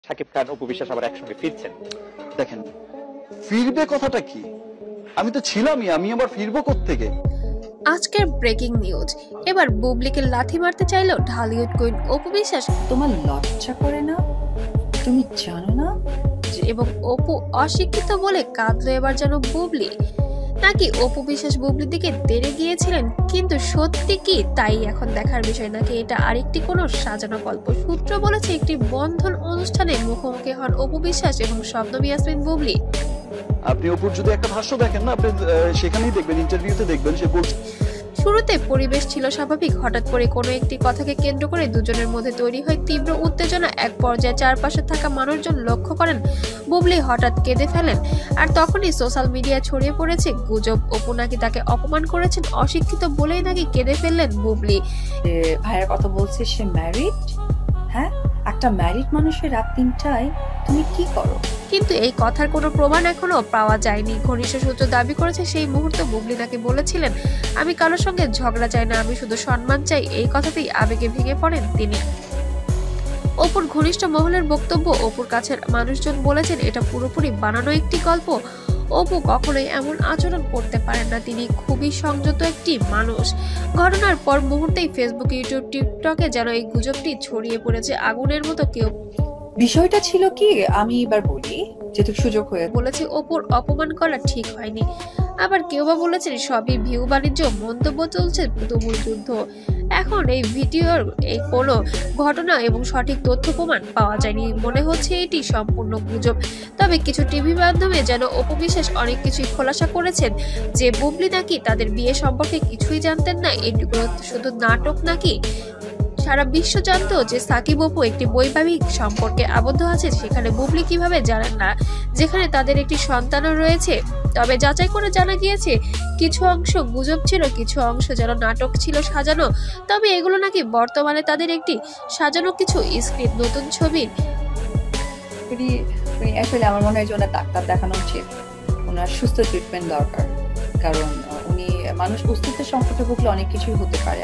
শাকিব খান অপু বিশ্বাস আবার একসঙ্গে ফিরছেন। দেখেন, ফিরবে কথাটা কি? আমি তো ছিলামই, আমি আবার ফিরবো কোত্থেকে? আজকের ব্রেকিং নিউজ, এবার বুবলিকে লাথি মারতে চাইলো ঢালিউড কুইন অপু বিশ্বাস। তোমার লজ্জা করে না? তুমি জানো না? এবং অপু অশিক্ষিত বলে কাঁদলো এবার যেন বুবলি। নাকি অপু বিশ্বাস বুবলির দিকে তেড়ে গিয়েছিলেন? কিন্তু সত্যি কি তাই এখন দেখার বিষয়, নাকি এটা আরেকটি কোনো সাজানো গল্প? সূত্র বলেছে একটি বন্ধন অনুষ্ঠানে মুখোমুখি হন অপু বিশ্বাস এবং শবনম ইয়াসমিন বুবলি। আপনি অপুর যদি একটা ভাষ্য দেখেন না, আপনি সেখানেই দেখবেন, ইন্টারভিউতে দেখবেন সে বলছে। শুরুতে পরিবেশ ছিল স্বাভাবিক, হঠাৎ করে কোনো একটি কথাকে কেন্দ্র করে দুজনের মধ্যে তৈরি হয় তীব্র উত্তেজনা। এক পর্যায়ে চারপাশে থাকা মানুষজন লক্ষ্য করেন বুবলি হঠাৎ কেঁদে ফেলেন, আর তখনই সোশ্যাল মিডিয়ায় ছড়িয়ে পড়েছে গুজব অপু নাকি তাকে অপমান করেছেন, অশিক্ষিত বলেই নাকি কেঁদে ফেললেন বুবলি। ভাইয়ের কথা বলছে সে ম্যারিড। হ্যাঁ, একটা ম্যারিড মানুষের রাত 3টায় তুমি কি করো? কিন্তু এই কথার কোনো প্রমাণ এখনো পাওয়া যায়নি। ঘনিষ্ঠ সূত্র দাবি করেছে সেই মুহূর্তে বুবলি নাকি বলেছিলেন, আমি কারোর সঙ্গে ঝগড়া চাই না, আমি শুধু সম্মান চাই। এই কথাতেই আবেগে ভেঙে পড়েন তিনি। অপুর ঘনিষ্ঠ মহলের বক্তব্য, অপুর কাছের মানুষজন বলেছেন এটা পুরোপুরি বানানো একটি গল্প। অপু কখনোই এমন আচরণ করতে পারেন না, তিনি খুবই সংযত একটি মানুষ। ঘটনার পর মুহূর্তেই ফেসবুক, ইউটিউব, টিকটকে যেন এই গুজবটি ছড়িয়ে পড়েছে আগুনের মতো। কেউ বিষয়টা ছিল কি, আমি এবার বলি, যেহেতু সুযোগ হয়ে বলেছে অপুর অপমান করা ঠিক হয়নি, আবার কেউ বা বলেছেন সবই ভিউ বাণিজ্য। মন্তব্য চলছে তুমুল যুদ্ধ। এখন এই ভিডিওর এই কোনো ঘটনা এবং সঠিক তথ্য প্রমাণ পাওয়া যায়নি, মনে হচ্ছে এটি সম্পূর্ণ গুজব। তবে কিছু টিভি মাধ্যমে যেন অপু বিশ্বাস অনেক কিছুই খোলাসা করেছেন, যে বুবলি নাকি তাদের বিয়ে সম্পর্কে কিছুই জানতেন না, এটুকু শুধু নাটক নাকি। সারা বিশ্ব জানতো যে সাকিব অপু একটি বৈবাহিক সম্পর্কে আবদ্ধ আছে, সেখানে বুবলি কিভাবে জানেন না, যেখানে তাদের একটি সন্তানও রয়েছে। তবে যাচাই করে জানা গিয়েছে কিছু অংশ গুজব ছিল, কিছু অংশ যেন নাটক ছিল সাজানো। তবে এগুলো নাকি বর্তমানে তাদের একটি সাজানো কিছু স্ক্রিপ্ট, নতুন ছবির। আসলে আমার মনে হয় যে ওনার ডাক্তার দেখানো উচিত, ওনার সুস্থ ট্রিটমেন্ট দরকার। কারণ উনি মানুষ অস্তিত্বের সংকটে ভুগলে অনেক কিছুই হতে পারে।